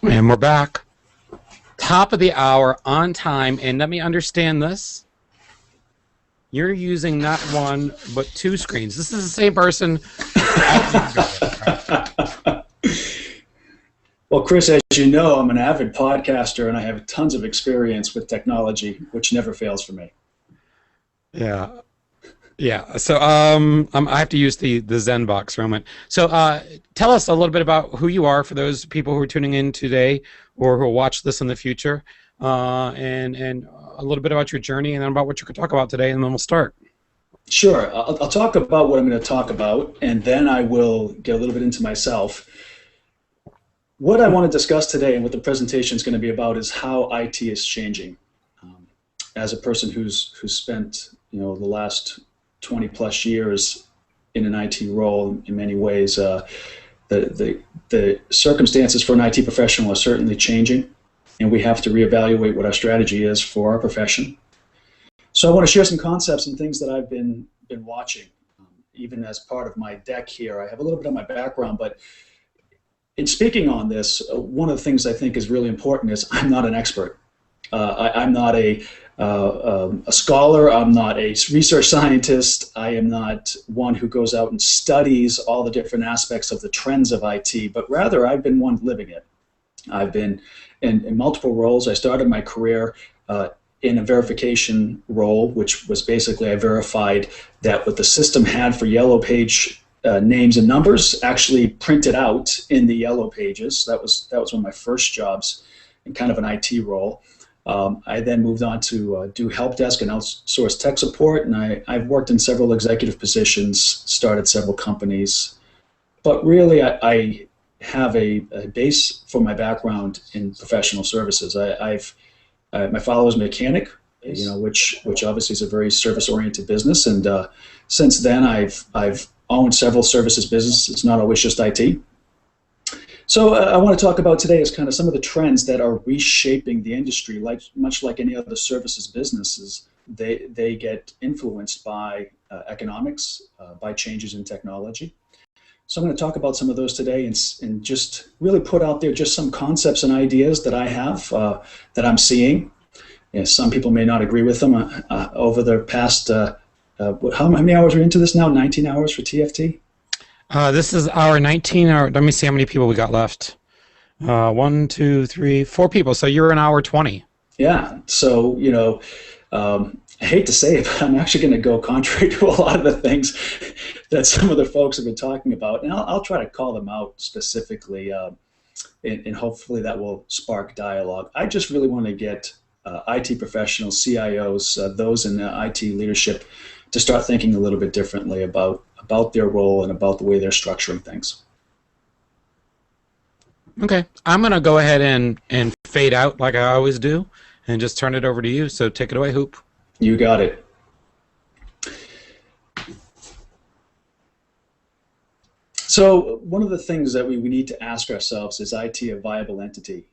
And we're back. Top of the hour, on time, and let me understand this. You're using not one, but two screens. This is the same person. Well, Chris, as you know, I'm an avid podcaster, and I have tons of experience with technology, which never fails for me. Yeah. Yeah, so I have to use the Zen box for a moment. So tell us a little bit about who you are for those people who are tuning in today or who will watch this in the future, and a little bit about your journey and then about what you could talk about today, and then we'll start. Sure. I'll talk about what I'm going to talk about, and then I will get a little bit into myself. What I want to discuss today and what the presentation is going to be about is how IT is changing. As a person who's spent the last 20 plus years in an IT role in many ways, the circumstances for an IT professional are certainly changing, and we have to reevaluate what our strategy is for our profession. So I want to share some concepts and things that I've been watching, even as part of my deck here. I have a little bit of my background, but in speaking on this, one of the things I think is really important is I'm not an expert. I'm not a scholar. I'm not a research scientist. I am not one who goes out and studies all the different aspects of the trends of IT, but rather I've been one living it. I've been in multiple roles. I started my career in a verification role, which was basically I verified that what the system had for yellow page names and numbers actually printed out in the yellow pages. That was one of my first jobs in kind of an IT role. I then moved on to do help desk and outsource tech support, and I've worked in several executive positions, started several companies. But really, I have a base for my background in professional services. My father was a mechanic, which obviously is a very service-oriented business, and since then I've owned several services businesses. It's not always just IT. So I want to talk about today is kind of some of the trends that are reshaping the industry. Much like any other services businesses, they get influenced by economics, by changes in technology. So I'm going to talk about some of those today and just really put out there just some concepts and ideas that I have that I'm seeing. Some people may not agree with them. Over the past, how many hours are we into this now? 19 hours for TFT? This is our 19-hour. Let me see how many people we got left. 1, 2, 3, 4 people. So you're an hour 20. Yeah. So I hate to say it, but I'm actually going to go contrary to a lot of the things that some of the folks have been talking about, and I'll try to call them out specifically, and hopefully that will spark dialogue. I just really want to get IT professionals, CIOs, those in the IT leadership, to start thinking a little bit differently about their role and about the way they're structuring things. Okay, I'm going to go ahead and fade out like I always do and just turn it over to you. So take it away, Hoop. You got it. So one of the things that we need to ask ourselves is IT a viable entity?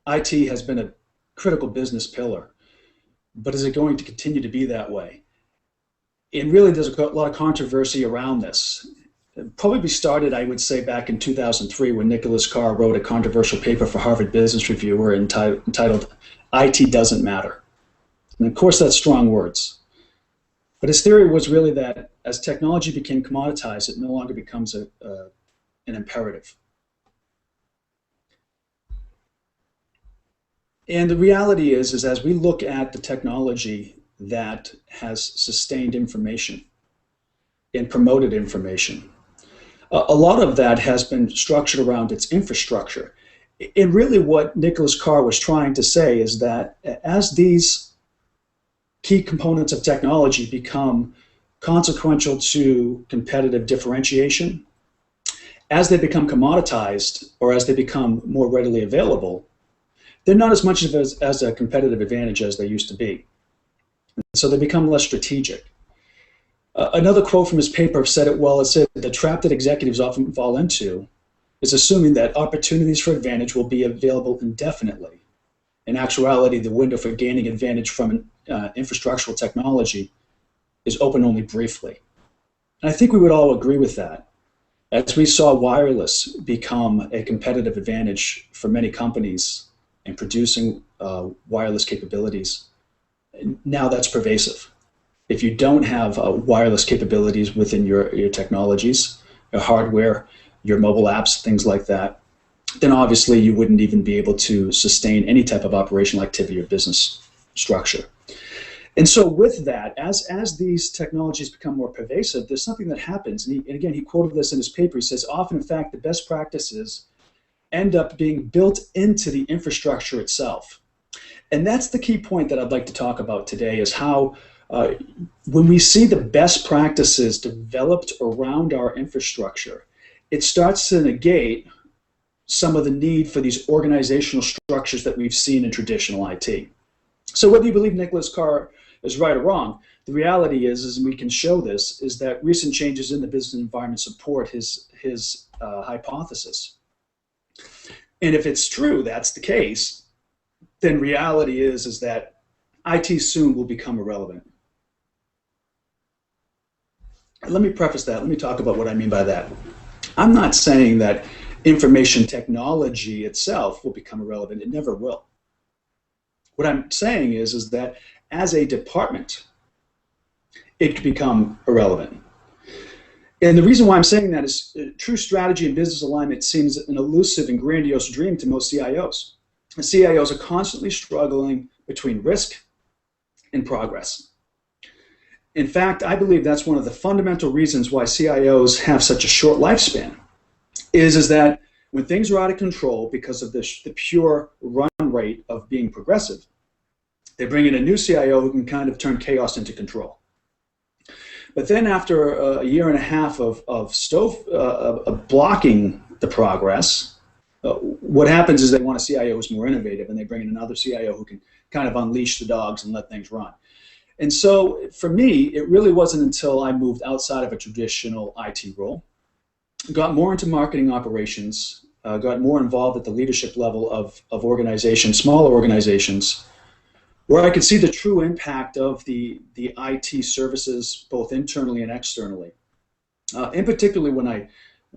IT has been a critical business pillar, but is it going to continue to be that way? And really there's a lot of controversy around this. It probably started, I would say, back in 2003 when Nicholas Carr wrote a controversial paper for Harvard Business Review entitled IT Doesn't Matter. And of course that's strong words. But his theory was really that as technology became commoditized, it no longer becomes an imperative. And the reality is as we look at the technology that has sustained information and promoted information, a lot of that has been structured around its infrastructure. And really what Nicholas Carr was trying to say is that as these key components of technology become consequential to competitive differentiation, as they become commoditized or as they become more readily available, they're not as much of as a competitive advantage as they used to be. So they become less strategic. Another quote from his paper said it well. It said, "The trap that executives often fall into is assuming that opportunities for advantage will be available indefinitely. In actuality, the window for gaining advantage from infrastructural technology is open only briefly. And I think we would all agree with that. As we saw wireless become a competitive advantage for many companies in producing wireless capabilities, now that's pervasive. If you don't have wireless capabilities within your technologies, your hardware, your mobile apps, things like that, then obviously you wouldn't even be able to sustain any type of operational activity or business structure. And so with that, as these technologies become more pervasive, there's something that happens. And again, he quoted this in his paper. He says, often, in fact, the best practices end up being built into the infrastructure itself. And that's the key point that I'd like to talk about today, is how when we see the best practices developed around our infrastructure, it starts to negate some of the need for these organizational structures that we've seen in traditional IT. So whether you believe Nicholas Carr is right or wrong, the reality is, and we can show this, is that recent changes in the business environment support his hypothesis. And if it's true, that's the case, then reality is that IT soon will become irrelevant. And let me preface that. Let me talk about what I mean by that. I'm not saying that information technology itself will become irrelevant. It never will. What I'm saying is that as a department, it could become irrelevant. And the reason why I'm saying that is true strategy and business alignment seems an elusive and grandiose dream to most CIOs. And CIOs are constantly struggling between risk and progress. In fact, I believe that's one of the fundamental reasons why CIOs have such a short lifespan, is that when things are out of control because of the pure run rate of being progressive, they bring in a new CIO who can kind of turn chaos into control. But then after a year and a half of blocking the progress, what happens is they want a CIO who's more innovative, and they bring in another CIO who can kind of unleash the dogs and let things run. And so for me, it really wasn't until I moved outside of a traditional IT role, got more into marketing operations, got more involved at the leadership level of organizations, smaller organizations, where I could see the true impact of the IT services, both internally and externally. In particular, when I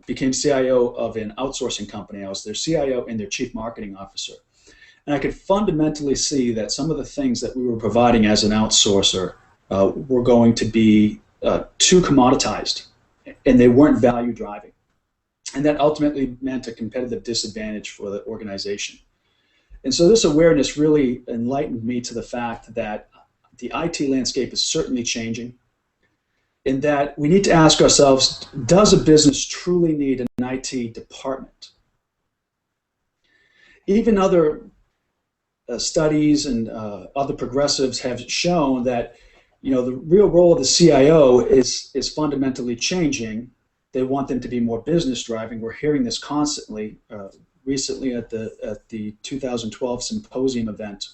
became CIO of an outsourcing company, I was their CIO and their chief marketing officer. And I could fundamentally see that some of the things that we were providing as an outsourcer were going to be too commoditized, and they weren't value driving. And that ultimately meant a competitive disadvantage for the organization. And so this awareness really enlightened me to the fact that the IT landscape is certainly changing, and that we need to ask ourselves, does a business truly need an IT department? Even other studies and other progressives have shown that the real role of the CIO is fundamentally changing. They want them to be more business driving. We're hearing this constantly. Recently at the 2012 symposium event,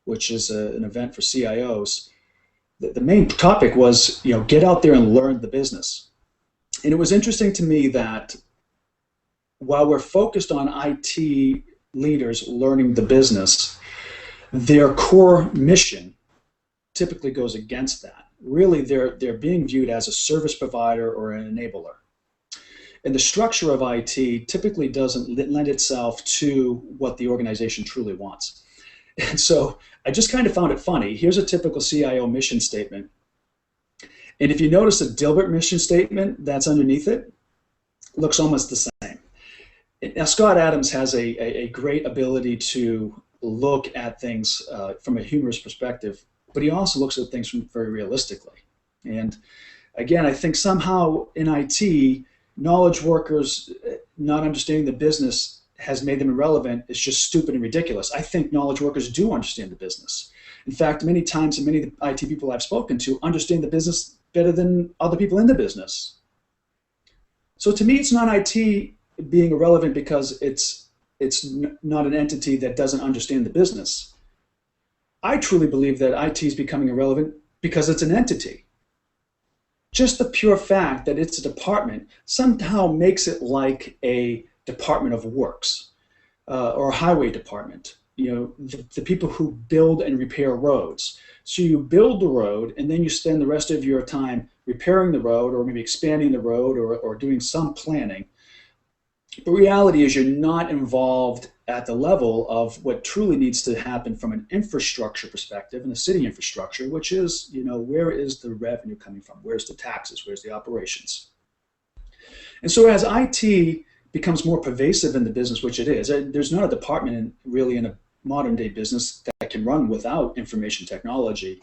which is an event for CIOs, the main topic was get out there and learn the business. And it was interesting to me that while we're focused on IT leaders learning the business, their core mission typically goes against that. Really, they're being viewed as a service provider or an enabler. And the structure of IT typically doesn't lend itself to what the organization truly wants. And so I just kind of found it funny. Here's a typical CIO mission statement. And if you notice the Dilbert mission statement that's underneath it, looks almost the same. Now, Scott Adams has a great ability to look at things from a humorous perspective, but he also looks at things very realistically. And again, I think somehow in IT, knowledge workers not understanding the business has made them irrelevant. It's just stupid and ridiculous. I think knowledge workers do understand the business. In fact, many times, and many of the IT people I've spoken to understand the business better than other people in the business. So to me, it's not IT being irrelevant because it's not an entity that doesn't understand the business. I truly believe that IT is becoming irrelevant because it's an entity. Just the pure fact that it's a department somehow makes it like a Department of Works or a highway department the people who build and repair roads. So you build the road and then you spend the rest of your time repairing the road or maybe expanding the road or doing some planning. The reality is you're not involved at the level of what truly needs to happen from an infrastructure perspective and the city infrastructure, which is, where is the revenue coming from? Where's the taxes? Where's the operations? And so as IT becomes more pervasive in the business, which it is, there's not a department really in a modern day business that can run without information technology.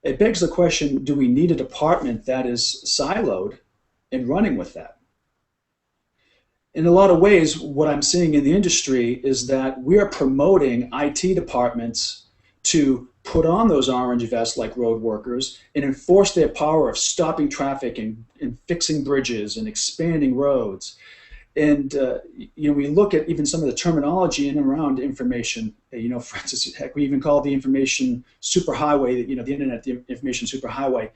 It begs the question, do we need a department that is siloed and running with that? In a lot of ways, what I'm seeing in the industry is that we are promoting IT departments to put on those orange vests like road workers and enforce their power of stopping traffic and fixing bridges and expanding roads. And we look at even some of the terminology in and around information. For instance, heck, we even call the information superhighway. The internet, the information superhighway.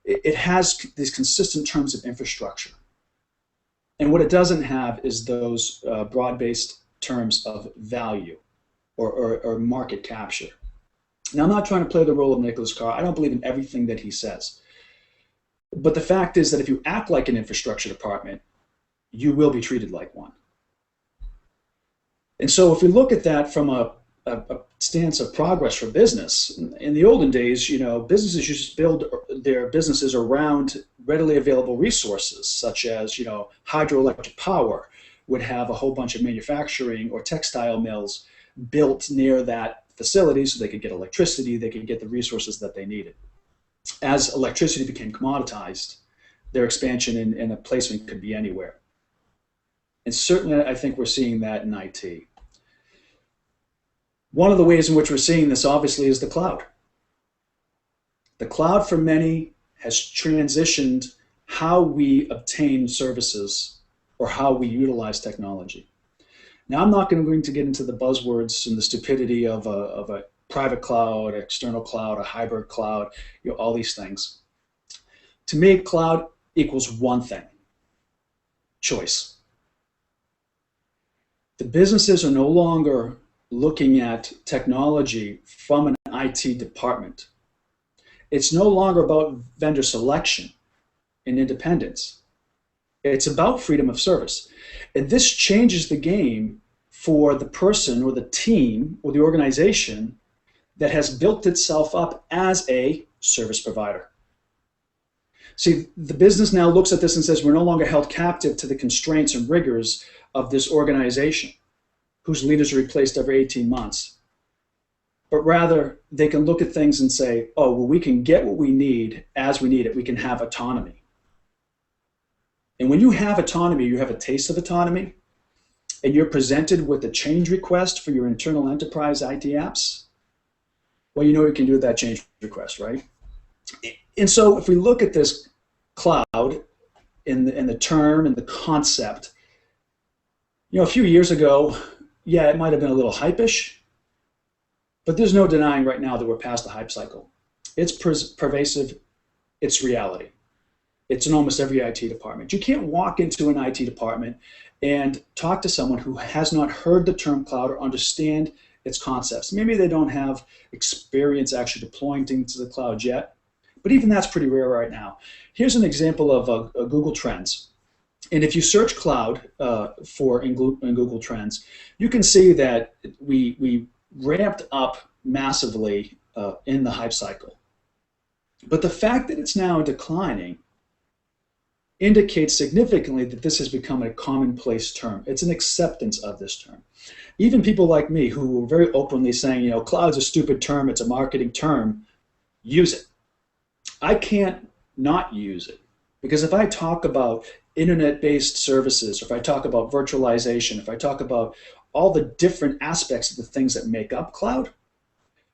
It has these consistent terms of infrastructure. And what it doesn't have is those broad-based terms of value or market capture. Now, I'm not trying to play the role of Nicholas Carr. I don't believe in everything that he says. But the fact is that if you act like an infrastructure department, you will be treated like one. And so if we look at that from a stance of progress for business, in the olden days, businesses used to build their businesses around readily available resources, such as, hydroelectric power would have a whole bunch of manufacturing or textile mills built near that facility so they could get electricity, they could get the resources that they needed. As electricity became commoditized, their expansion and a placement could be anywhere. And certainly I think we're seeing that in IT. One of the ways in which we're seeing this, obviously, is the cloud. The cloud, for many, has transitioned how we obtain services or how we utilize technology. Now, I'm not going to get into the buzzwords and the stupidity of a private cloud, external cloud, a hybrid cloud, all these things. To me, cloud equals one thing: choice. The businesses are no longer looking at technology from an IT department. It's no longer about vendor selection and independence. It's about freedom of service. And this changes the game for the person or the team or the organization that has built itself up as a service provider. See, the business now looks at this and says, we're no longer held captive to the constraints and rigors of this organization whose leaders are replaced every 18 months. But rather, they can look at things and say, oh, well, we can get what we need as we need it. We can have autonomy. And when you have autonomy, you have a taste of autonomy, and you're presented with a change request for your internal enterprise IT apps, well, you know what you can do with that change request, right? And so if we look at this cloud in the term and the concept, a few years ago, yeah, it might have been a little hype-ish, but there's no denying right now that we're past the hype cycle. It's pervasive. It's reality. It's in almost every IT department. You can't walk into an IT department and talk to someone who has not heard the term cloud or understand its concepts. Maybe they don't have experience actually deploying things to the cloud yet, but even that's pretty rare right now. Here's an example of Google Trends. And if you search cloud in Google Trends, you can see that we ramped up massively in the hype cycle. But the fact that it's now declining indicates significantly that this has become a commonplace term. It's an acceptance of this term. Even people like me who were very openly saying, cloud's a stupid term, it's a marketing term, use it. I can't not use it, because if I talk about internet-based services, or if I talk about virtualization, if I talk about all the different aspects of the things that make up cloud,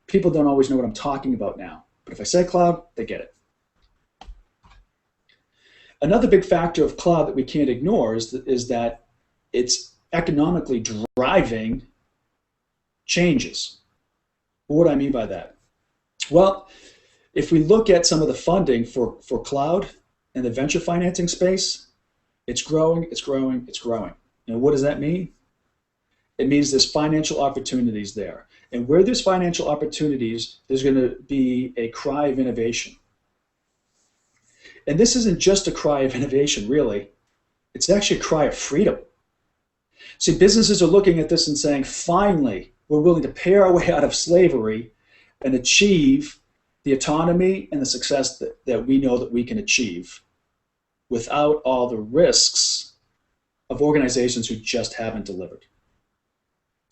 people don't always know what I'm talking about now. But if I say cloud, they get it. Another big factor of cloud that we can't ignore is that it's economically driving changes. What do I mean by that? Well, if we look at some of the funding for cloud and the venture financing space, it's growing, it's growing, it's growing. And what does that mean? It means there's financial opportunities there. And where there's financial opportunities, there's going to be a cry of innovation. And this isn't just a cry of innovation, really. It's actually a cry of freedom. See, businesses are looking at this and saying, finally, we're willing to pay our way out of slavery and achieve the autonomy and the success that we know that we can achieve without all the risks of organizations who just haven't delivered.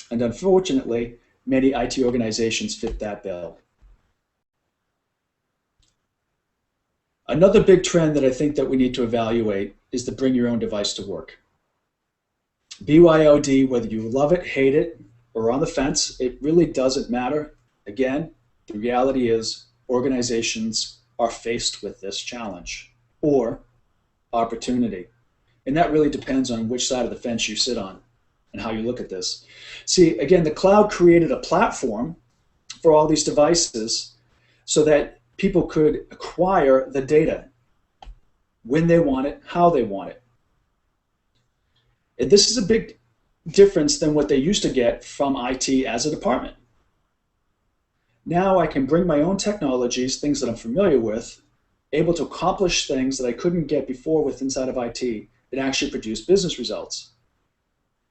And unfortunately, many IT organizations fit that bill. Another big trend that I think that we need to evaluate is the bring your own device to work. BYOD, whether you love it, hate it, or on the fence, it really doesn't matter. Again, the reality is organizations are faced with this challenge or opportunity. And that really depends on which side of the fence you sit on and how you look at this. See, again, the cloud created a platform for all these devices so that people could acquire the data when they want it, how they want it. And this is a big difference than what they used to get from IT as a department. Now I can bring my own technologies, things that I'm familiar with, able to accomplish things that I couldn't get before with inside of IT and actually produce business results.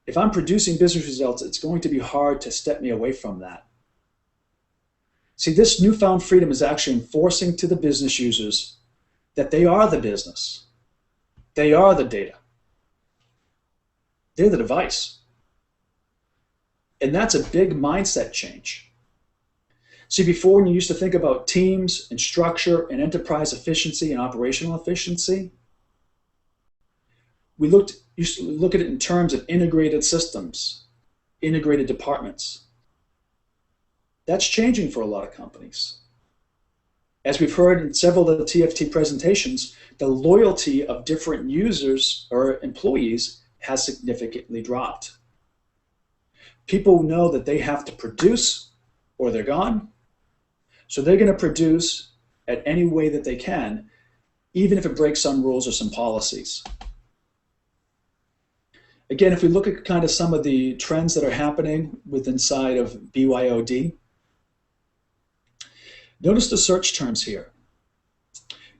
If I'm producing business results, it's going to be hard to step me away from that. See, this newfound freedom is actually enforcing to the business users that they are the business. They are the data. They're the device. And that's a big mindset change. See, before when you used to think about teams and structure and enterprise efficiency and operational efficiency, we used to look at it in terms of integrated systems, integrated departments. That's changing for a lot of companies. As we've heard in several of the TFT presentations, the loyalty of different users or employees has significantly dropped. People know that they have to produce or they're gone. So they're going to produce at any way that they can, even if it breaks some rules or some policies. Again, if we look at kind of some of the trends that are happening inside of BYOD, notice the search terms here.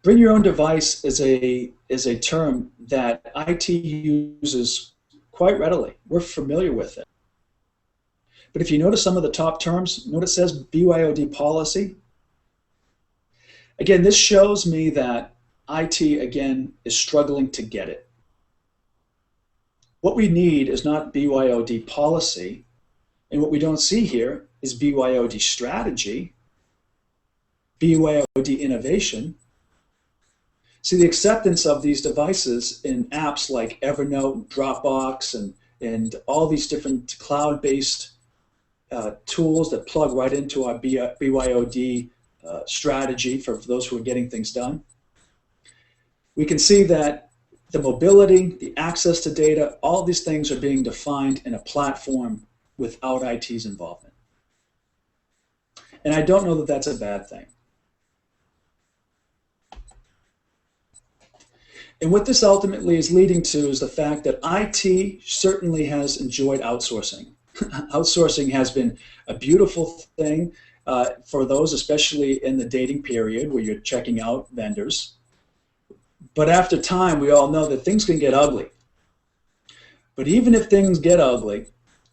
Bring your own device is a term that IT uses quite readily. We're familiar with it. But if you notice some of the top terms, notice it says BYOD policy. Again, this shows me that IT, again, is struggling to get it. What we need is not BYOD policy, and what we don't see here is BYOD strategy, BYOD innovation. See, the acceptance of these devices in apps like Evernote, Dropbox, and all these different cloud-based tools that plug right into our BYOD strategy for those who are getting things done. We can see that the mobility, the access to data, all these things are being defined in a platform without IT's involvement. And I don't know that that's a bad thing. And what this ultimately is leading to is the fact that IT certainly has enjoyed outsourcing. Outsourcing has been a beautiful thing for those, especially in the dating period where you're checking out vendors. But after time, we all know that things can get ugly. But even if things get ugly,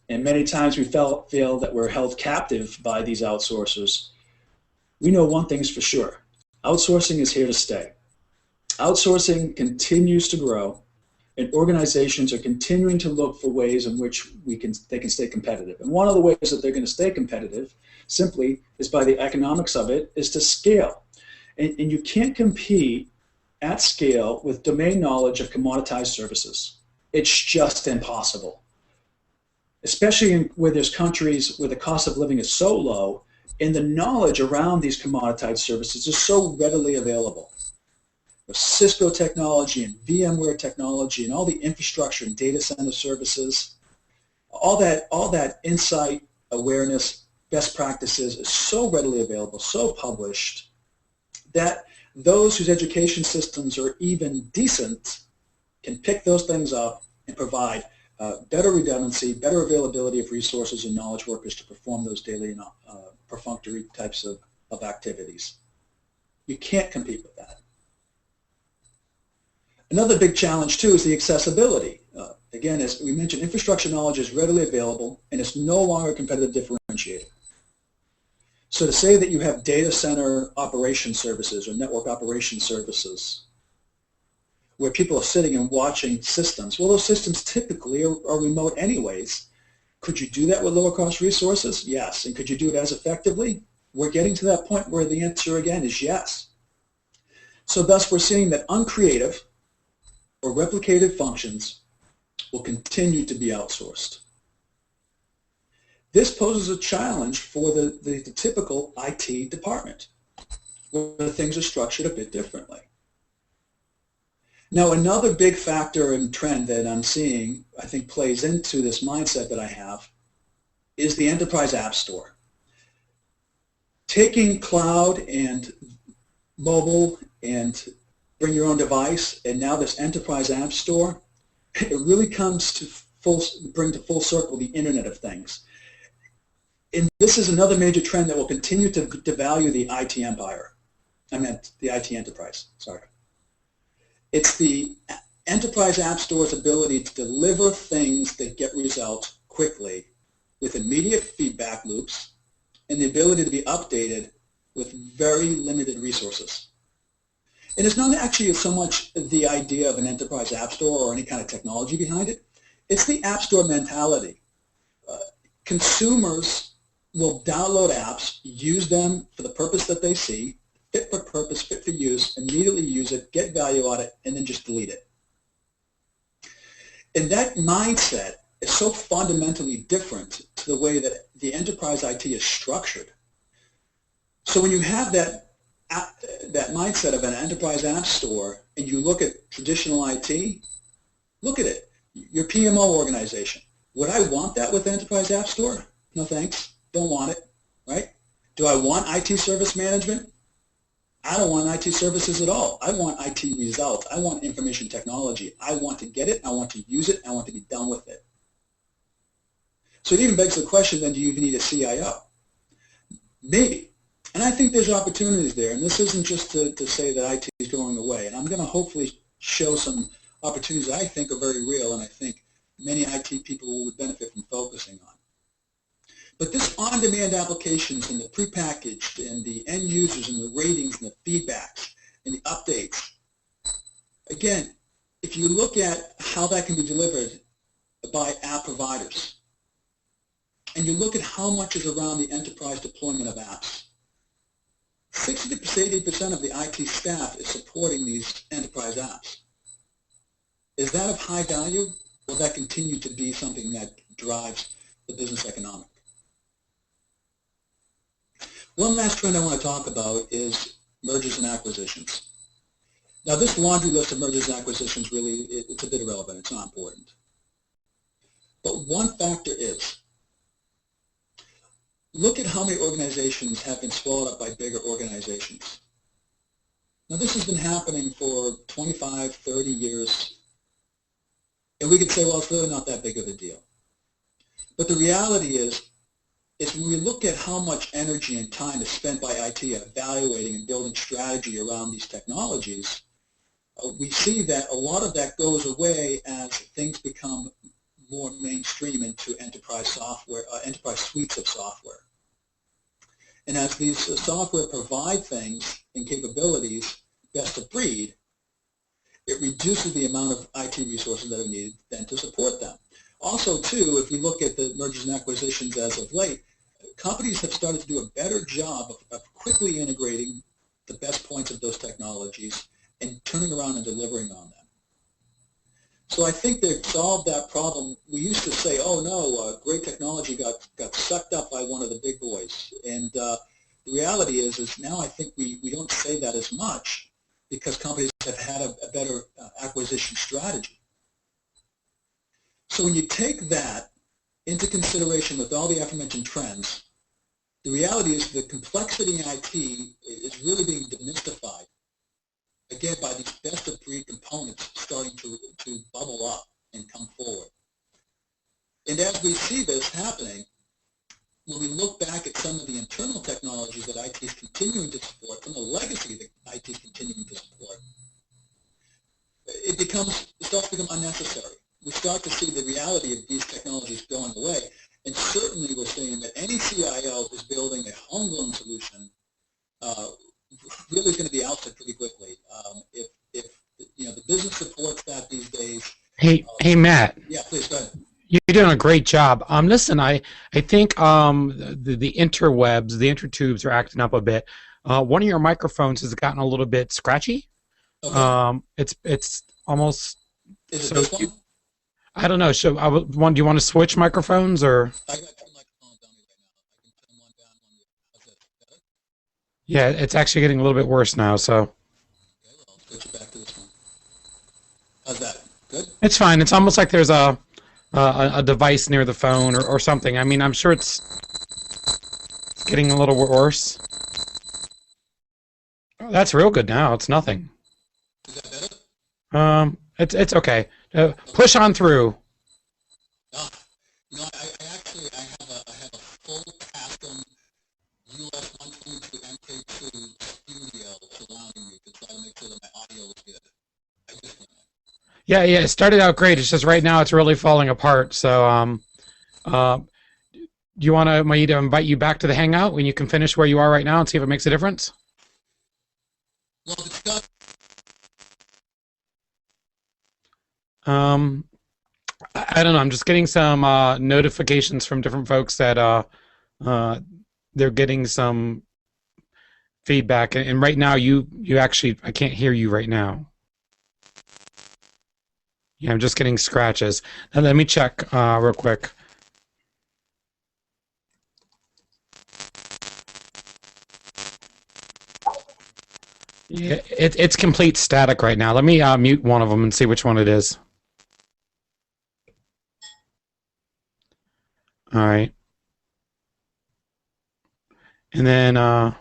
and many times we feel that we're held captive by these outsourcers, we know one thing's for sure. Outsourcing is here to stay. Outsourcing continues to grow, and organizations are continuing to look for ways in which they can stay competitive. And one of the ways that they're going to stay competitive simply is by the economics of it, is to scale. And you can't compete at scale with domain knowledge of commoditized services. It's just impossible. Especially where there's countries where the cost of living is so low and the knowledge around these commoditized services is so readily available. The Cisco technology and VMware technology and all the infrastructure and data center services, all that insight, awareness, best practices is so readily available, so published, that those whose education systems are even decent can pick those things up and provide better redundancy, better availability of resources and knowledge workers to perform those daily and perfunctory types of activities. You can't compete with that. Another big challenge, too, is the accessibility. Again, as we mentioned, infrastructure knowledge is readily available, and it's no longer a competitive differentiator. So to say that you have data center operation services or network operation services where people are sitting and watching systems, well, those systems typically are remote anyways. Could you do that with lower cost resources? Yes. And could you do it as effectively? We're getting to that point where the answer again is yes. So thus we're seeing that uncreative or replicated functions will continue to be outsourced. This poses a challenge for the typical IT department, where things are structured a bit differently. Now, another big factor and trend that I'm seeing, I think plays into this mindset that I have, is the enterprise app store. Taking cloud and mobile and bring your own device, and now this enterprise app store, it really comes to bring to full circle the Internet of Things. And this is another major trend that will continue to devalue the IT empire. I meant the IT enterprise, sorry. It's the enterprise app store's ability to deliver things that get results quickly with immediate feedback loops and the ability to be updated with very limited resources. And it's not actually so much the idea of an enterprise app store or any kind of technology behind it. It's the app store mentality. Consumers will download apps, use them for the purpose that they see, fit for purpose, fit for use, immediately use it, get value out of it, and then just delete it. And that mindset is so fundamentally different to the way that the enterprise IT is structured. So when you have that mindset of an enterprise app store and you look at traditional IT, look at it. Your PMO organization. Would I want that with enterprise app store? No thanks. Don't want it, right? Do I want IT service management? I don't want IT services at all. I want IT results. I want information technology. I want to get it. I want to use it. I want to be done with it. So it even begs the question, then, do you even need a CIO? Maybe. And I think there's opportunities there. And this isn't just to say that IT is going away. And I'm going to hopefully show some opportunities that I think are very real and I think many IT people would benefit from focusing on. But this on-demand applications and the prepackaged and the end users and the ratings and the feedbacks and the updates, again, if you look at how that can be delivered by app providers, and you look at how much is around the enterprise deployment of apps, 60 to 80% of the IT staff is supporting these enterprise apps. Is that of high value? Will that continue to be something that drives the business economic? One last trend I want to talk about is mergers and acquisitions. Now this laundry list of mergers and acquisitions really, it's a bit irrelevant, it's not important. But one factor is, look at how many organizations have been swallowed up by bigger organizations. Now this has been happening for 25, 30 years, and we could say, well, it's really not that big of a deal. But the reality is when we look at how much energy and time is spent by IT evaluating and building strategy around these technologies, we see that a lot of that goes away as things become more mainstream into enterprise software, enterprise suites of software. And as these software provide things and capabilities best of breed, it reduces the amount of IT resources that are needed then to support them. Also, too, if you look at the mergers and acquisitions as of late, companies have started to do a better job of quickly integrating the best points of those technologies and turning around and delivering on them. So I think they've solved that problem. We used to say, oh no, great technology got sucked up by one of the big boys. And the reality is now I think we don't say that as much because companies have had a better acquisition strategy. So when you take that into consideration with all the aforementioned trends, the reality is the complexity in IT is really being demystified, again, by these best-of-breed components starting to bubble up and come forward. we see this happening, when we look back at some of the internal technologies that IT is continuing to support, some of the legacy that IT is continuing to support, it starts to become unnecessary. We start to see the reality of these technologies going away. And certainly we're seeing that any CIO who's building a homegrown solution really is going to be ousted pretty quickly. If the business supports that these days. Hey, Matt. Yeah, please go ahead. You're doing a great job. Listen, I think the interwebs, the intertubes are acting up a bit. One of your microphones has gotten a little bit scratchy. Okay. It's almost. Is it So this one? I don't know. So do you want to switch microphones or? I got two microphones on me right now. I can turn one down, one down. How's this? Better? Yeah, it's actually getting a little bit worse now. So Okay, well, I'll switch it back to this one. How's that? Good? it's fine. It's almost like there's a device near the phone or something. I mean, I'm sure it's getting a little worse. Oh, that's real good now. It's nothing. Is that better? It's okay. Push on through. Ah, I have a full custom US 122 MK2 studio surrounding me to try to make sure that my audio is good. I just Yeah, it started out great. It's just right now it's really falling apart. So, do you want me to invite you back to the Hangout when you can finish where you are right now and see if it makes a difference? well, it's got. Um, I don't know. I'm just getting some notifications from different folks that uh, they're getting some feedback, and right now you actually I can't hear you right now. Yeah, I'm just getting scratches. Now let me check real quick. Yeah, it's complete static right now. Let me mute one of them and see which one it is. All right. And then go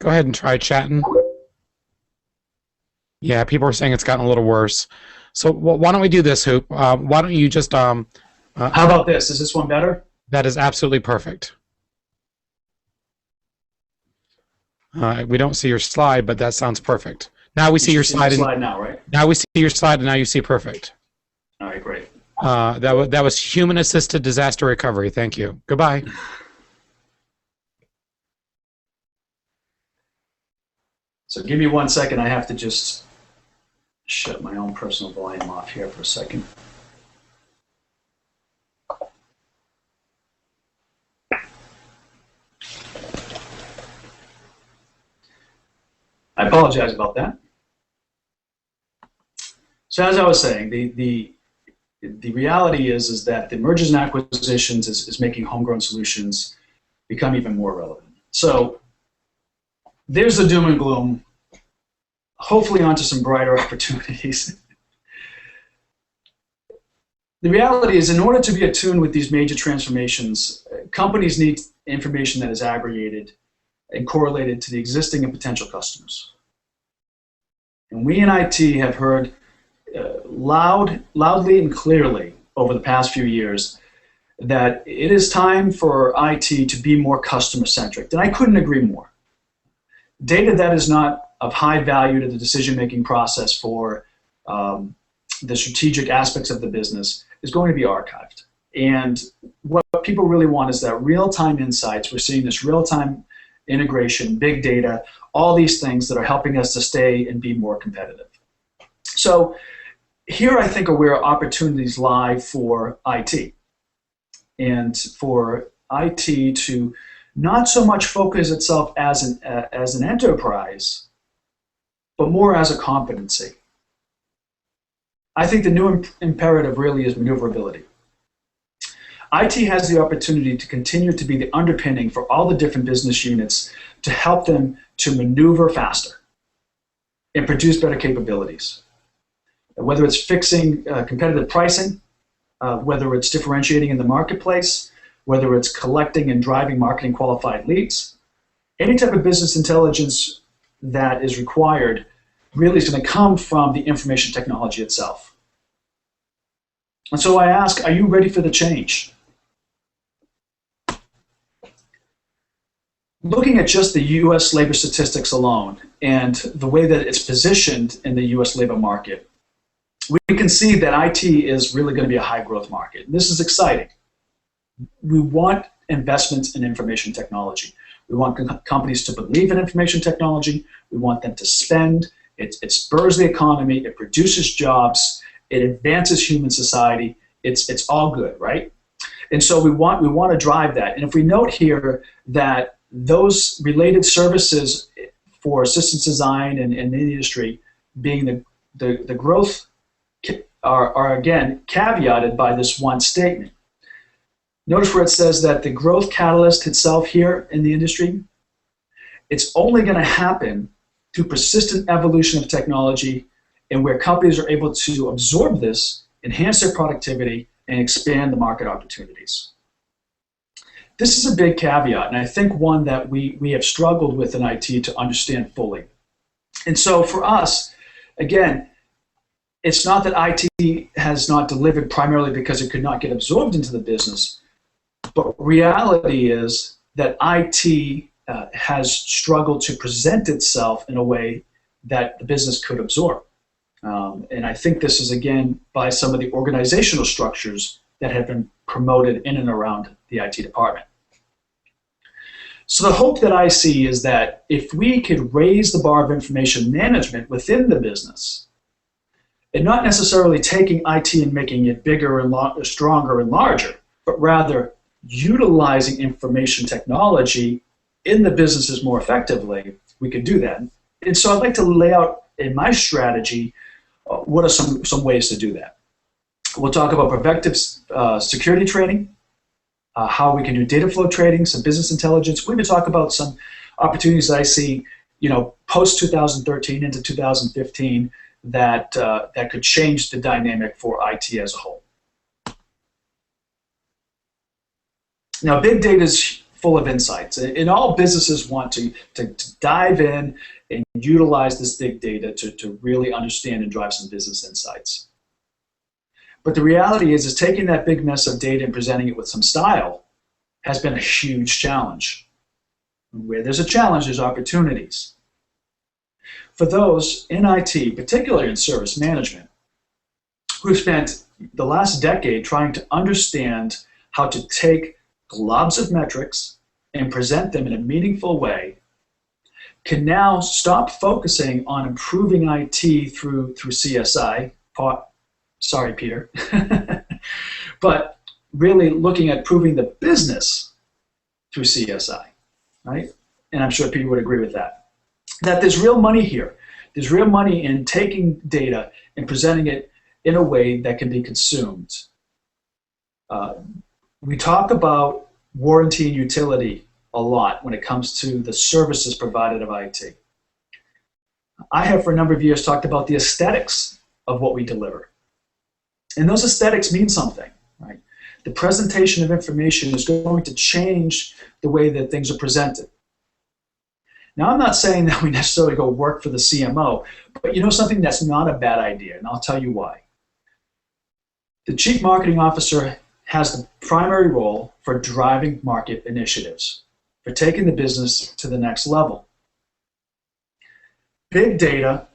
ahead and try chatting. Yeah, people are saying it's gotten a little worse. So why don't we do this, Hoop? Why don't you just How about this? Is this one better? that is absolutely perfect. We don't see your slide, but that sounds perfect. Now we see your slide, slide now, right? now we see your slide, and now you see perfect. All right, great. That was human-assisted disaster recovery. Thank you. Goodbye. So give me 1 second. I have to just shut my own personal volume off here for a second. I apologize about that. So as I was saying, the reality is that the mergers and acquisitions is making homegrown solutions become even more relevant. So there's the doom and gloom. Hopefully onto some brighter opportunities. The reality is, in order to be attuned with these major transformations, companies need information that is aggregated and correlated to the existing and potential customers. And we in IT have heard loudly and clearly over the past few years that it is time for IT to be more customer-centric, and I couldn't agree more. Data that is not of high value to the decision-making process for the strategic aspects of the business is going to be archived. And what people really want is that real-time insights. We're seeing this real-time integration, big data, all these things that are helping us to stay and be more competitive. So here I think are where opportunities lie for IT. And for IT to not so much focus itself as an enterprise, but more as a competency. I think the new imperative really is maneuverability. IT has the opportunity to continue to be the underpinning for all the different business units to help them to maneuver faster and produce better capabilities. Whether it's fixing competitive pricing, whether it's differentiating in the marketplace, whether it's collecting and driving marketing qualified leads, any type of business intelligence that is required really is going to come from the information technology itself. And so I ask, are you ready for the change? looking at just the U.S. labor statistics alone and the way that it's positioned in the U.S. labor market, we can see that IT is really going to be a high growth market. This is exciting. We want investments in information technology. We want companies to believe in information technology. We want them to spend. It spurs the economy. It produces jobs. It advances human society. It's all good, right? And so we want to drive that. And if we note here that those related services for systems design and in the industry being the growth are again caveated by this one statement. Notice where it says that the growth catalyst itself here in the industry, it's only going to happen through persistent evolution of technology and where companies are able to absorb this, enhance their productivity, and expand the market opportunities. This is a big caveat, and I think one that we have struggled with in IT to understand fully. And so for us, again, it's not that IT has not delivered primarily because it could not get absorbed into the business, but reality is that IT has struggled to present itself in a way that the business could absorb. And I think this is, again, by some of the organizational structures that have been promoted in and around the IT department. So the hope that I see is that if we could raise the bar of information management within the business, and not necessarily taking IT and making it bigger and stronger and larger, but rather utilizing information technology in the businesses more effectively, we could do that. And so I'd like to lay out in my strategy what are some ways to do that. We'll talk about preventive security training, how we can do data flow trading, some business intelligence. We're going to talk about some opportunities that I see, post 2013 into 2015 that could change the dynamic for IT as a whole. Now, big data is full of insights, and all businesses want to dive in and utilize this big data to really understand and drive some business insights. But the reality is taking that big mess of data and presenting it with some style has been a huge challenge. Where there's a challenge, there's opportunities. For those in IT, particularly in service management, who've spent the last decade trying to understand how to take globs of metrics and present them in a meaningful way, can now stop focusing on improving IT through CSI. Sorry, Peter. But really looking at improving the business through CSI, right? And I'm sure Peter would agree with that. That there's real money here. There's real money in taking data and presenting it in a way that can be consumed. We talk about warranty and utility a lot when it comes to the services provided of IT. I have for a number of years talked about the aesthetics of what we deliver. And those aesthetics mean something, right? The presentation of information is going to change the way that things are presented. Now, I'm not saying that we necessarily go work for the CMO, but something that's not a bad idea, and I'll tell you why. The Chief Marketing Officer has the primary role for driving market initiatives, for taking the business to the next level. Big data,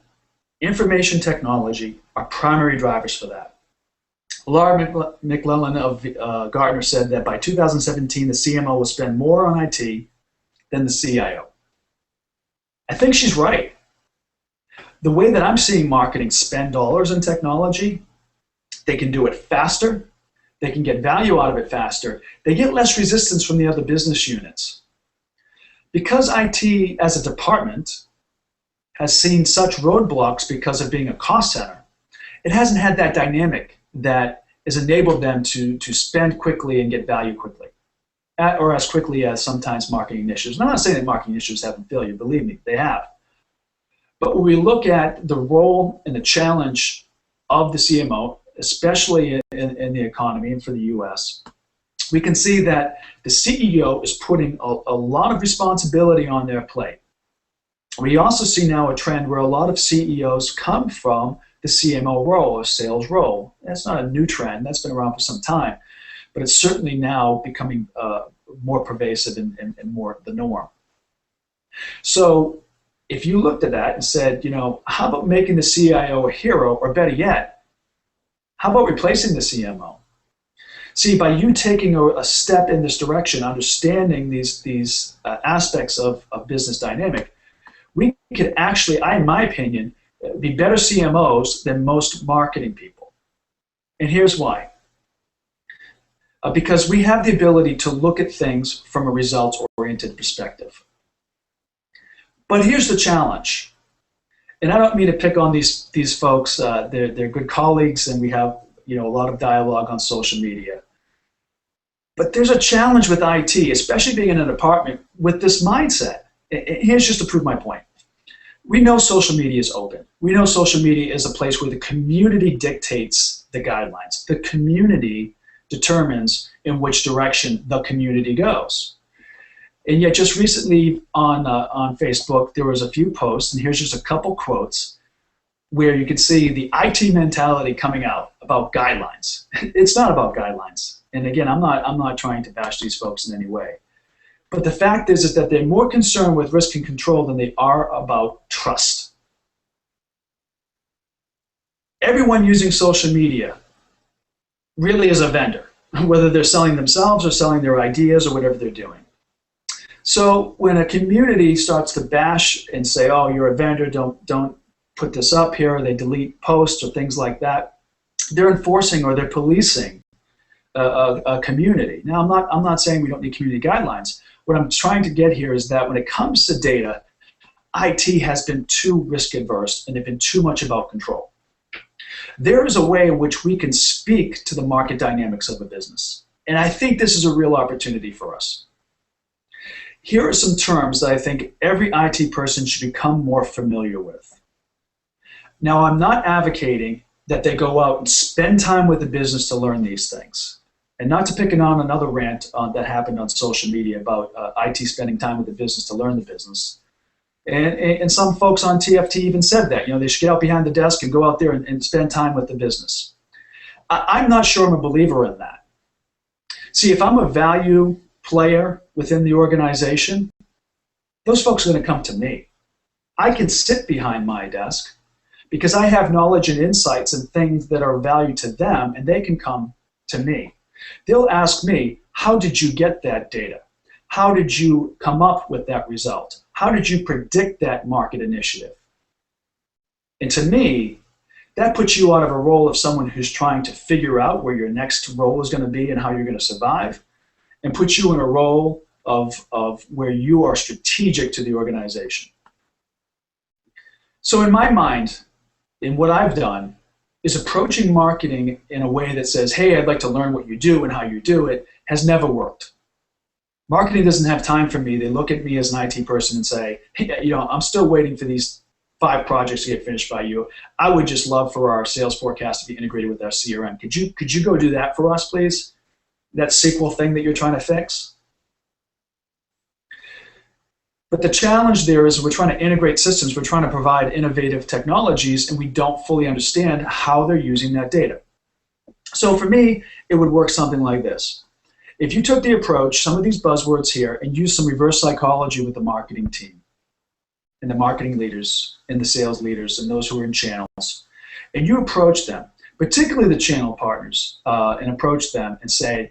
information technology are primary drivers for that. Laura McClellan of Gartner said that by 2017, the CMO will spend more on IT than the CIO. I think she's right. The way that I'm seeing marketing spend dollars in technology, they can do it faster, they can get value out of it faster, they get less resistance from the other business units. Because IT as a department has seen such roadblocks because of being a cost center, it hasn't had that dynamic that has enabled them to spend quickly and get value quickly, or as quickly as sometimes marketing initiatives. And I'm not saying that marketing initiatives haven't failed, believe me, they have. But when we look at the role and the challenge of the CMO, especially in the economy and for the US, we can see that the CEO is putting a lot of responsibility on their plate. We also see now a trend where a lot of CEOs come from the CMO role, or sales role. That's not a new trend, that's been around for some time, but it's certainly now becoming more pervasive and more the norm. So if you looked at that and said, how about making the CIO a hero, or better yet, how about replacing the CMO? See, by you taking a step in this direction, understanding these aspects of business dynamic, we could actually, in my opinion, be better CMOs than most marketing people. And here's why. Because we have the ability to look at things from a results-oriented perspective. But here's the challenge. And I don't mean to pick on these folks. They're good colleagues, and we have a lot of dialogue on social media. But there's a challenge with IT, especially being in a department with this mindset. Here's just to prove my point. We know social media is open. We know social media is a place where the community dictates the guidelines. The community determines in which direction the community goes. And yet just recently on Facebook, there was a few posts, and here's just a couple quotes where you can see the IT mentality coming out about guidelines. It's not about guidelines. And again, I'm not trying to bash these folks in any way. But the fact is that they're more concerned with risk and control than they are about trust. Everyone using social media really is a vendor, whether they're selling themselves or selling their ideas or whatever they're doing. So when a community starts to bash and say, oh, you're a vendor, don't put this up here, or they delete posts or things like that, they're enforcing or they're policing a community. Now, I'm not saying we don't need community guidelines. What I'm trying to get here is that when it comes to data, IT has been too risk adverse and they've been too much about control. There is a way in which we can speak to the market dynamics of a business. And I think this is a real opportunity for us. Here are some terms that I think every IT person should become more familiar with. Now, I'm not advocating that they go out and spend time with the business to learn these things. And not to pick on another rant that happened on social media about IT spending time with the business to learn the business. And some folks on TFT even said that, they should get out behind the desk and go out there and spend time with the business. I'm not sure I'm a believer in that. See, if I'm a value player within the organization, those folks are going to come to me. I can sit behind my desk because I have knowledge and insights and things that are of value to them, and they can come to me. They'll ask me, how did you get that data? How did you come up with that result? How did you predict that market initiative? And to me, that puts you out of a role of someone who's trying to figure out where your next role is going to be and how you're going to survive, and puts you in a role of where you are strategic to the organization. So in my mind, in what I've done, is approaching marketing in a way that says, hey, I'd like to learn what you do and how you do it, has never worked. Marketing doesn't have time for me. They look at me as an IT person and say, hey, I'm still waiting for these 5 projects to get finished by you. I would just love for our sales forecast to be integrated with our CRM. Could you go do that for us, please? That SQL thing that you're trying to fix? But the challenge there is we're trying to integrate systems, we're trying to provide innovative technologies, and we don't fully understand how they're using that data. So for me, it would work something like this. If you took the approach, some of these buzzwords here, and used some reverse psychology with the marketing team, and the marketing leaders, and the sales leaders, and those who are in channels, and you approach them, particularly the channel partners, and approach them and say,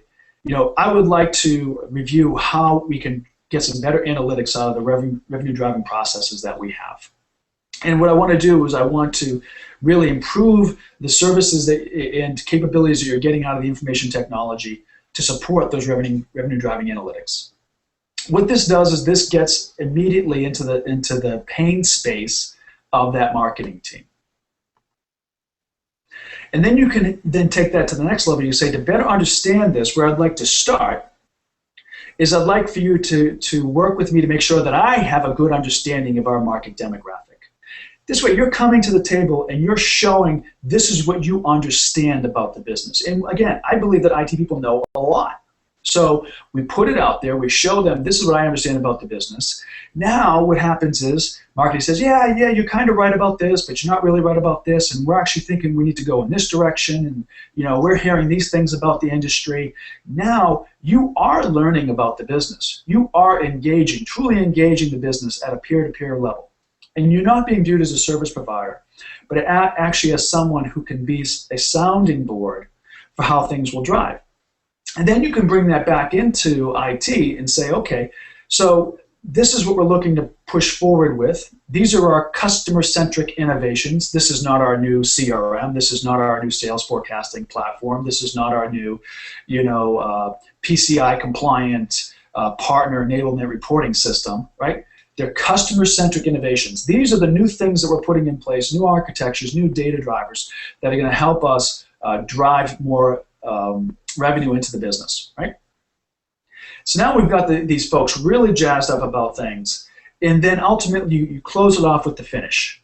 I would like to review how we can get some better analytics out of the revenue driving processes that we have. And what I want to do is I want to really improve the services and capabilities that you're getting out of the information technology to support those revenue driving analytics. What this does is this gets immediately into the pain space of that marketing team. And then you can then take that to the next level. You say, to better understand this, where I'd like to start is I'd like for you to work with me to make sure that I have a good understanding of our market demographic. This way, you're coming to the table and you're showing this is what you understand about the business. And again, I believe that IT people know a lot. So we put it out there, we show them, this is what I understand about the business. Now what happens is marketing says, yeah, you're kind of right about this, but you're not really right about this, and we're actually thinking we need to go in this direction, and we're hearing these things about the industry. Now you are learning about the business. You are engaging, truly engaging the business at a peer-to-peer level. And you're not being viewed as a service provider, but actually as someone who can be a sounding board for how things will drive. And then you can bring that back into IT and say, okay, so this is what we're looking to push forward with. These are our customer-centric innovations. This is not our new CRM. This is not our new sales forecasting platform. This is not our new, PCI-compliant partner enablement reporting system, right? They're customer-centric innovations. These are the new things that we're putting in place, new architectures, new data drivers that are going to help us drive more revenue into the business, right? So now we've got these folks really jazzed up about things, and then ultimately you close it off with the finish.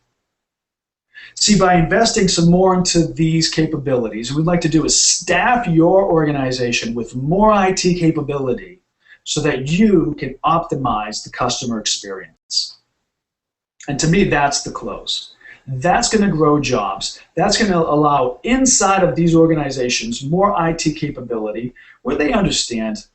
See, by investing some more into these capabilities, what we'd like to do is staff your organization with more IT capability so that you can optimize the customer experience. And to me, that's the close. That's going to grow jobs. That's going to allow inside of these organizations more IT capability where they understand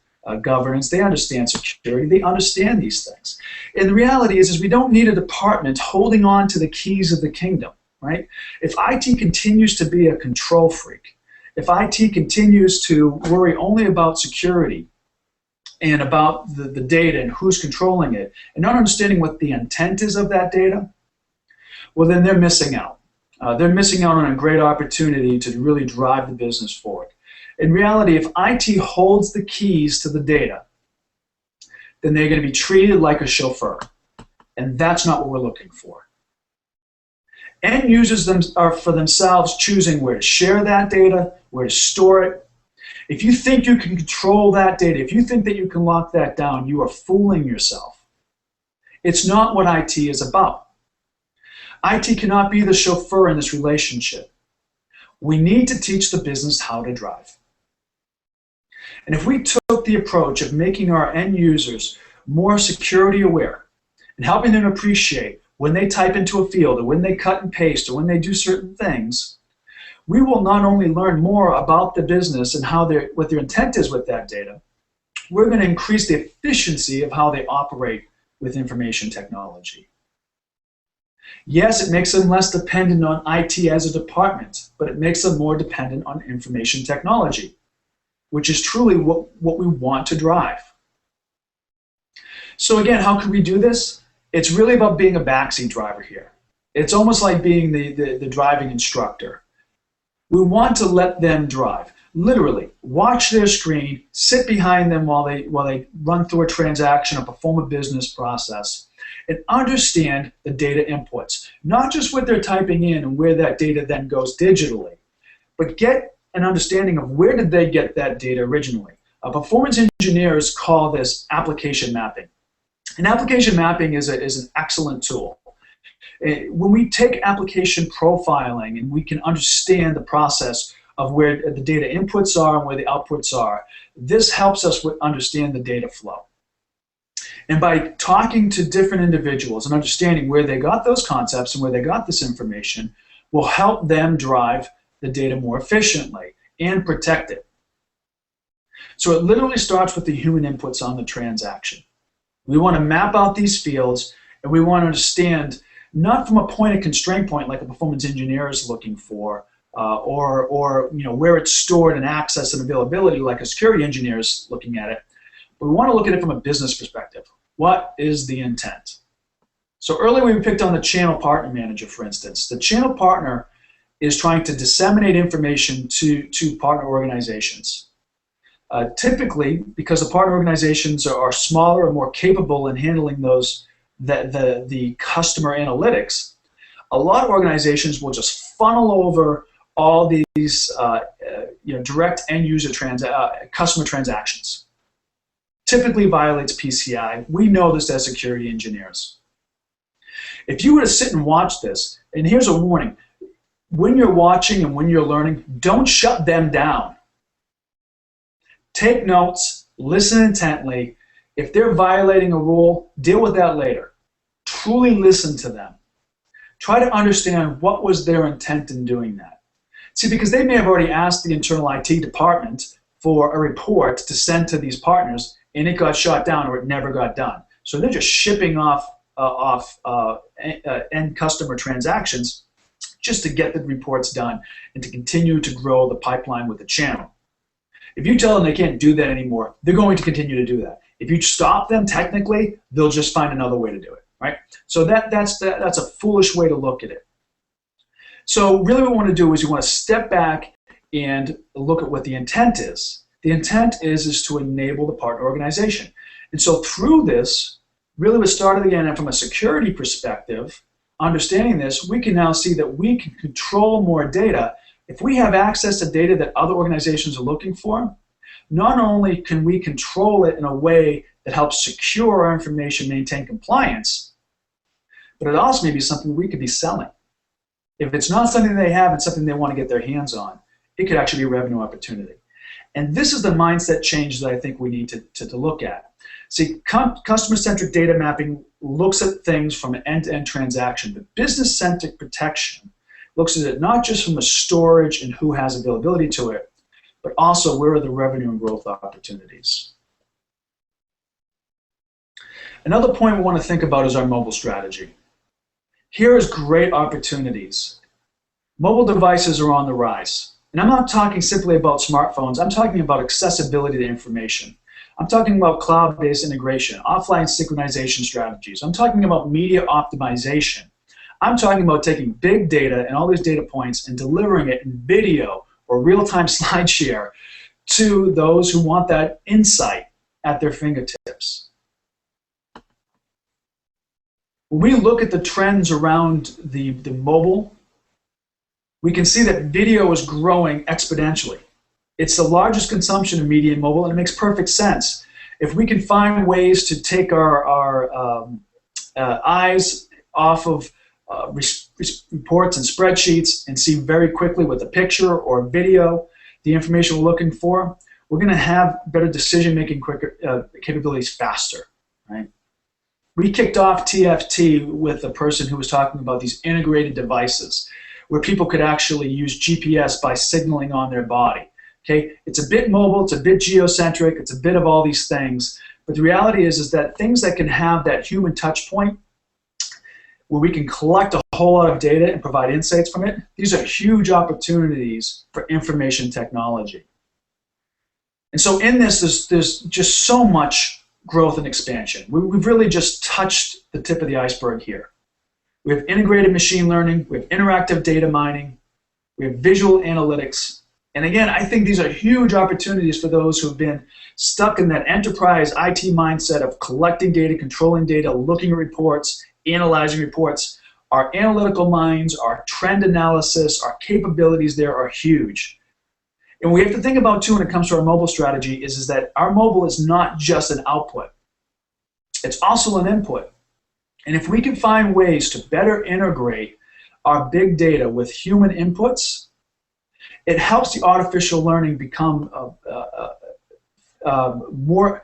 governance, they understand security, they understand these things. And the reality is we don't need a department holding on to the keys of the kingdom, right? If IT continues to be a control freak, if IT continues to worry only about security and about the data and who's controlling it, and not understanding what the intent is of that data, well, then they're missing out. They're missing out on a great opportunity to really drive the business forward. In reality, if IT holds the keys to the data, then they're going to be treated like a chauffeur. And that's not what we're looking for. End users are for themselves choosing where to share that data, where to store it. If you think you can control that data, if you think that you can lock that down, you are fooling yourself. It's not what IT is about. IT cannot be the chauffeur in this relationship. We need to teach the business how to drive. And if we took the approach of making our end users more security aware and helping them appreciate when they type into a field or when they cut and paste or when they do certain things, we will not only learn more about the business and what their intent is with that data, we're going to increase the efficiency of how they operate with information technology. Yes, it makes them less dependent on IT as a department, but it makes them more dependent on information technology, which is truly what we want to drive. So again, how can we do this? It's really about being a backseat driver here. It's almost like being the driving instructor. We want to let them drive. Literally, watch their screen, sit behind them while they run through a transaction or perform a business process, and understand the data inputs. Not just what they're typing in and where that data then goes digitally, but get an understanding of where did they get that data originally. Performance engineers call this application mapping. And application mapping is an excellent tool. When we take application profiling and we can understand the process of where the data inputs are and where the outputs are, this helps us understand the data flow. And by talking to different individuals and understanding where they got those concepts and where they got this information will help them drive the data more efficiently and protect it. So it literally starts with the human inputs on the transaction. We want to map out these fields, and we want to understand, not from a point of constraint point like a performance engineer is looking for, or where it's stored and access and availability like a security engineer is looking at it. But we want to look at it from a business perspective. What is the intent? So earlier we picked on the channel partner manager, for instance. The channel partner is trying to disseminate information to partner organizations. Typically, because the partner organizations are smaller and more capable in handling the customer analytics, a lot of organizations will just funnel over all these direct end user customer transactions. Typically violates PCI. We know this as security engineers. If you were to sit and watch this, and here's a warning, when you're watching and when you're learning, don't shut them down. Take notes, listen intently. If they're violating a rule, deal with that later. Truly listen to them. Try to understand what was their intent in doing that. See, because they may have already asked the internal IT department for a report to send to these partners, and it got shot down or it never got done. So they're just shipping off end customer transactions just to get the reports done and to continue to grow the pipeline with the channel. If you tell them they can't do that anymore, they're going to continue to do that. If you stop them technically, they'll just find another way to do it, right? So that's a foolish way to look at it. So really what we want to do is we want to step back and look at what the intent is. The intent is to enable the partner organization. And so through this, really what started again from a security perspective, understanding this, we can now see that we can control more data. If we have access to data that other organizations are looking for, not only can we control it in a way that helps secure our information, maintain compliance, but it also may be something we could be selling. If it's not something they have and something they want to get their hands on, it could actually be a revenue opportunity. And this is the mindset change that I think we need to look at. See, customer-centric data mapping looks at things from an end-to-end transaction, but business-centric protection looks at it not just from the storage and who has availability to it, but also where are the revenue and growth opportunities. Another point we want to think about is our mobile strategy. Here is great opportunities. Mobile devices are on the rise. And I'm not talking simply about smartphones. I'm talking about accessibility to information. I'm talking about cloud-based integration, offline synchronization strategies. I'm talking about media optimization. I'm talking about taking big data and all these data points and delivering it in video or real-time slide share to those who want that insight at their fingertips. When we look at the trends around the mobile, we can see that video is growing exponentially. It's the largest consumption of media in mobile, and it makes perfect sense. If we can find ways to take our eyes off of reports and spreadsheets and see very quickly with a picture or a video the information we're looking for, we're going to have better decision-making capabilities faster, right? We kicked off TFT with a person who was talking about these integrated devices where people could actually use GPS by signaling on their body. Okay, it's a bit mobile, it's a bit geocentric, it's a bit of all these things, but the reality is that things that can have that human touch point where we can collect a whole lot of data and provide insights from it, these are huge opportunities for information technology. And so in this, there's just so much growth and expansion. We've really just touched the tip of the iceberg here. We have integrated machine learning, we have interactive data mining, we have visual analytics, and again, I think these are huge opportunities for those who have been stuck in that enterprise IT mindset of collecting data, controlling data, looking at reports, analyzing reports. Our analytical minds, our trend analysis, our capabilities there are huge. And we have to think about, too, when it comes to our mobile strategy, is that our mobile is not just an output. It's also an input. And if we can find ways to better integrate our big data with human inputs, it helps the artificial learning become more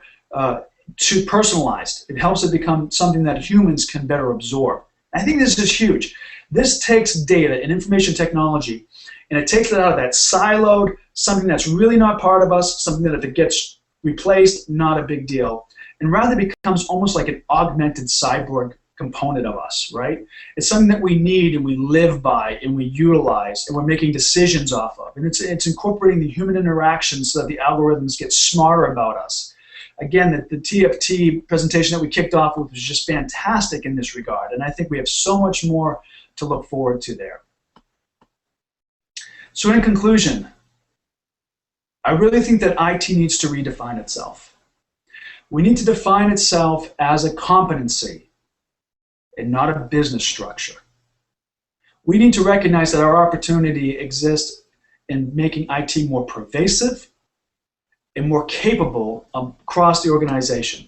too personalized. It helps it become something that humans can better absorb. I think this is huge. This takes data and information technology, and it takes it out of that siloed, something that's really not part of us, something that if it gets replaced, not a big deal, and rather becomes almost like an augmented cyborg component of us, right? It's something that we need and we live by and we utilize and we're making decisions off of. And it's incorporating the human interaction so that the algorithms get smarter about us. Again, the TFT presentation that we kicked off with was just fantastic in this regard, and I think we have so much more to look forward to there. So in conclusion, I really think that IT needs to redefine itself. We need to define itself as a competency and not a business structure. We need to recognize that our opportunity exists in making IT more pervasive and more capable across the organization.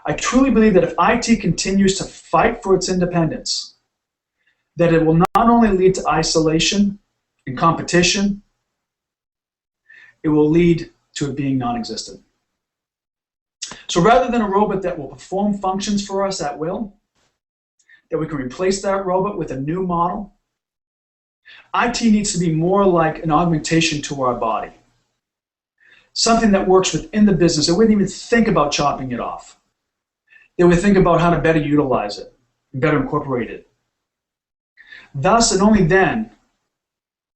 I truly believe that if IT continues to fight for its independence, that it will not only lead to isolation and competition, it will lead to it being non-existent. So rather than a robot that will perform functions for us at will, that we can replace that robot with a new model, IT needs to be more like an augmentation to our body. Something that works within the business. They wouldn't even think about chopping it off. They would think about how to better utilize it, better incorporate it. Thus, and only then,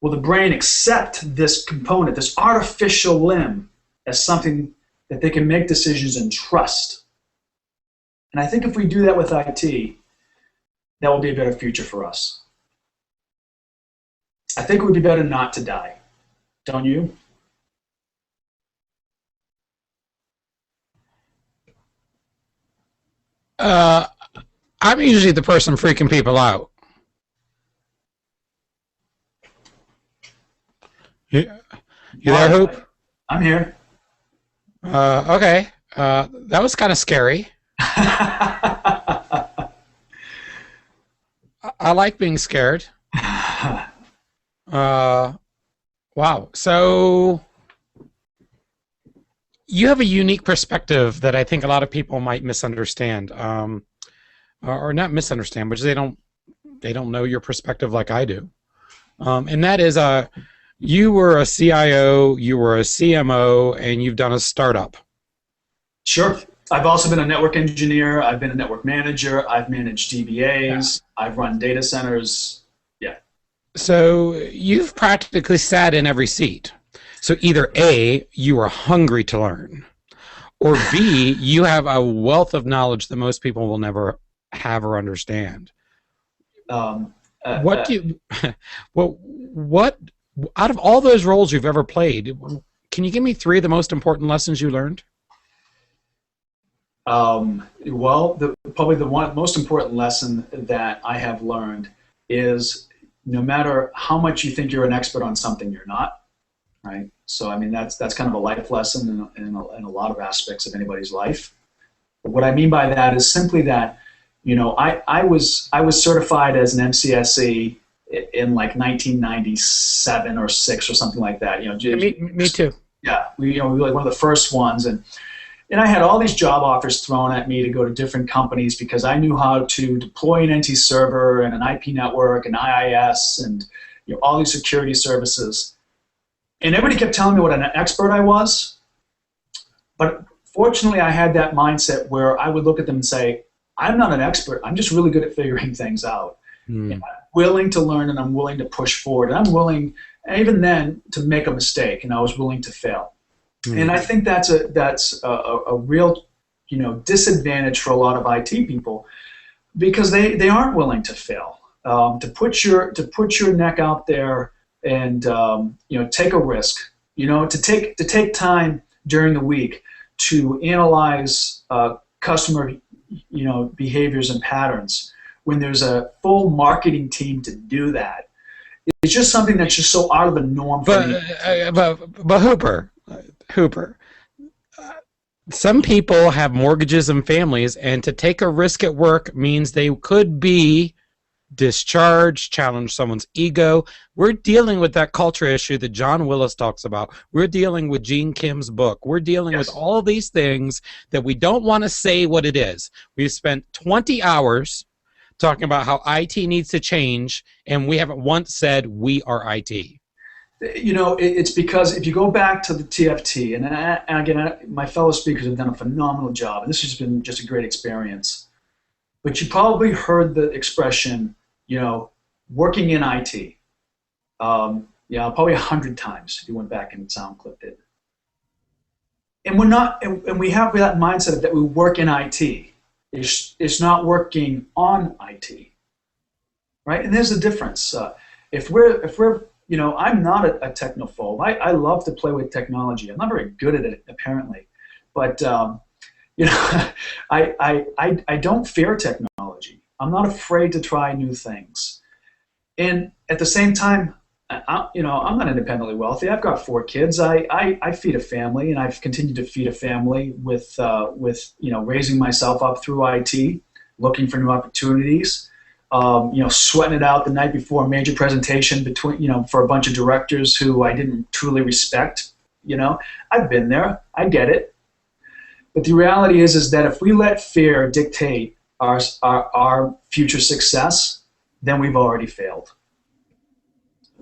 will the brain accept this component, this artificial limb, as something that they can make decisions and trust. And I think if we do that with IT, that will be a better future for us. I think it would be better not to die. Don't you? Uh, I'm usually the person freaking people out. You, you there, Hoop? I'm here. Okay. That was kind of scary. I like being scared. Wow. So you have a unique perspective that I think a lot of people might misunderstand, or not misunderstand, but they don't know your perspective like I do. And that is, you were a CIO, you were a CMO, and you've done a startup. Sure. I've also been a network engineer. I've been a network manager. I've managed DBAs. Yeah. I've run data centers. Yeah. So you've practically sat in every seat. So either A, you are hungry to learn, or B, you have a wealth of knowledge that most people will never have or understand. What out of all those roles you've ever played, can you give me 3 of the most important lessons you learned? Well, probably the most important lesson that I have learned is no matter how much you think you're an expert on something, you're not, right? So, I mean, that's kind of a life lesson in a lot of aspects of anybody's life. But what I mean by that is simply that, you know, I was certified as an MCSE in like 1997 or 6 or something like that. You know, me too. Yeah, we were like one of the first ones, and I had all these job offers thrown at me to go to different companies because I knew how to deploy an NT server and an IP network and IIS and, you know, all these security services. And everybody kept telling me what an expert I was. But fortunately, I had that mindset where I would look at them and say, I'm not an expert. I'm just really good at figuring things out. And I'm willing to learn, and I'm willing to push forward. And I'm willing, even then, to make a mistake, and I was willing to fail. And I think that's a real, you know, disadvantage for a lot of IT people because they aren't willing to fail, to put your neck out there and you know, take a risk, you know, to take time during the week to analyze customer, you know, behaviors and patterns when there's a full marketing team to do that. It's just something that's just so out of the norm for me. But Hooper, some people have mortgages and families, and to take a risk at work means they could be discharged, challenge someone's ego. We're dealing with that culture issue that John Willis talks about. We're dealing with Gene Kim's book. We're dealing with all these things that we don't want to say what it is. We've spent 20 hours talking about how IT needs to change, and we haven't once said we are IT. You know, it's because if you go back to the TFT, and again, my fellow speakers have done a phenomenal job, and this has been just a great experience. But you probably heard the expression, you know, working in IT. Yeah, probably 100 times if you went back and sound clipped it. And we're not, and we have that mindset that we work in IT. It's not working on IT, right? And there's a difference. If we're you know, I'm not a technophobe. I love to play with technology. I'm not very good at it, apparently. But, you know, I don't fear technology. I'm not afraid to try new things. And at the same time, you know, I'm not independently wealthy. I've got 4 kids. I feed a family, and I've continued to feed a family with you know, raising myself up through IT, looking for new opportunities. You know, sweating it out the night before a major presentation between, you know, for a bunch of directors who I didn't truly respect. You know, I've been there. I get it. But the reality is that if we let fear dictate our future success, then we've already failed.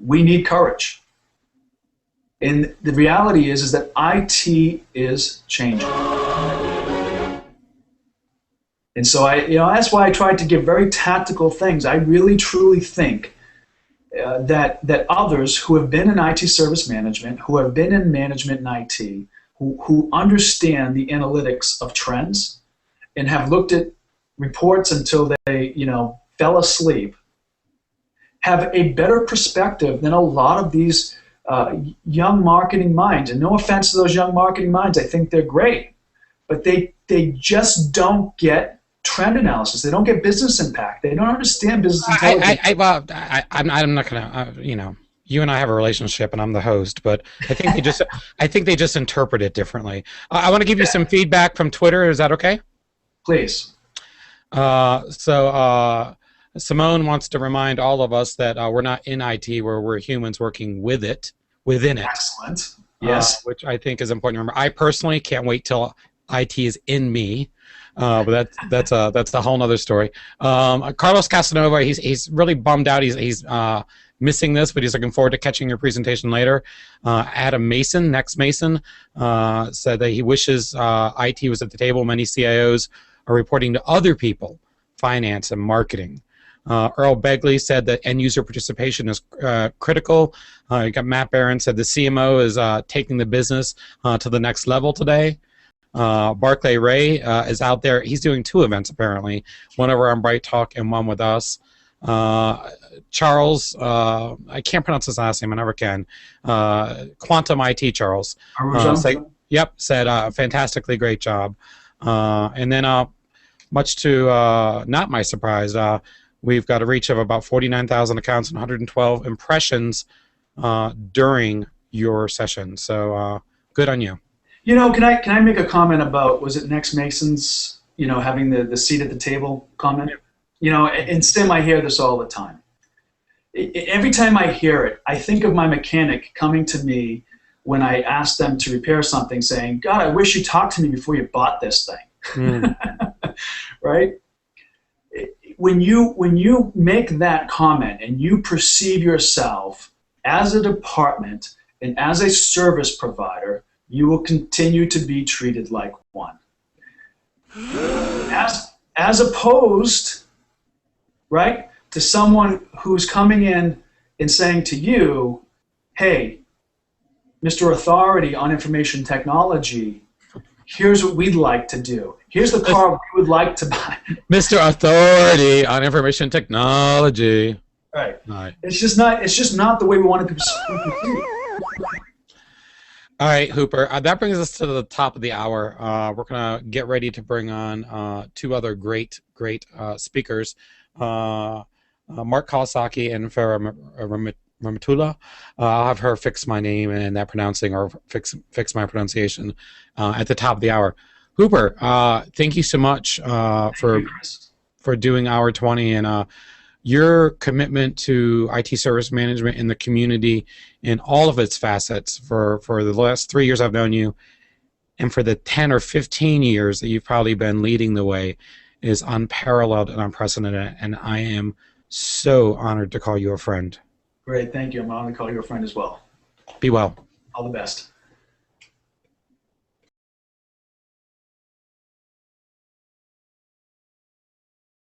We need courage. And the reality is that IT is changing. And so that's why I tried to give very tactical things. I really truly think that others who have been in IT service management, who have been in management in IT, who understand the analytics of trends and have looked at reports until they, fell asleep, have a better perspective than a lot of these young marketing minds. And no offense to those young marketing minds, I think they're great, but they just don't get trend analysis. They don't get business impact. They don't understand business intelligence. I'm not gonna, you and I have a relationship, and I'm the host, but I think they just interpret it differently. I want to give you some feedback from Twitter. Is that okay? Please. Simone wants to remind all of us that we're not in IT, where we're humans working within it. Excellent. Yes. Which I think is important to remember. I personally can't wait till IT is in me. But that's a whole nother story. Carlos Casanova, he's really bummed out. He's missing this, but he's looking forward to catching your presentation later. Adam Mason, Next Mason, said that he wishes IT was at the table. Many CIOs are reporting to other people, finance and marketing. Earl Begley said that end user participation is critical. You got Matt Barron said the CMO is taking the business to the next level today. Barclay Ray is out there. He's doing 2 events apparently, one over on Bright Talk and one with us. Charles, I can't pronounce his last name, I never can. Quantum IT Charles. Said fantastically great job. And then much to not my surprise, we've got a reach of about 49,000 accounts and 112 impressions during your session. So good on you. Can I make a comment about, was it Next Mason's, having the seat at the table comment? In SIM I hear this all the time. Every time I hear it, I think of my mechanic coming to me when I ask them to repair something saying, God, I wish you talked to me before you bought this thing. Right? When you make that comment and you perceive yourself as a department and as a service provider, you will continue to be treated like one. As opposed, right, to someone who's coming in and saying to you, hey, Mr. Authority on Information Technology, here's what we'd like to do. Here's the car we would like to buy. Mr. Authority on Information Technology. Right. It's just not the way we want to be. All right, Hooper. That brings us to the top of the hour. We're going to get ready to bring on 2 other great speakers, Mark Kawasaki and Farah Ramatullah. I'll have her fix my name and that pronouncing, or fix my pronunciation at the top of the hour. Hooper, thank you so much for doing Hour 20 and your commitment to IT service management in the community in all of its facets for the last 3 years I've known you, and for the 10 or 15 years that you've probably been leading the way, is unparalleled and unprecedented, and I am so honored to call you a friend. Great, thank you. I'm honored to call you a friend as well. Be well. All the best.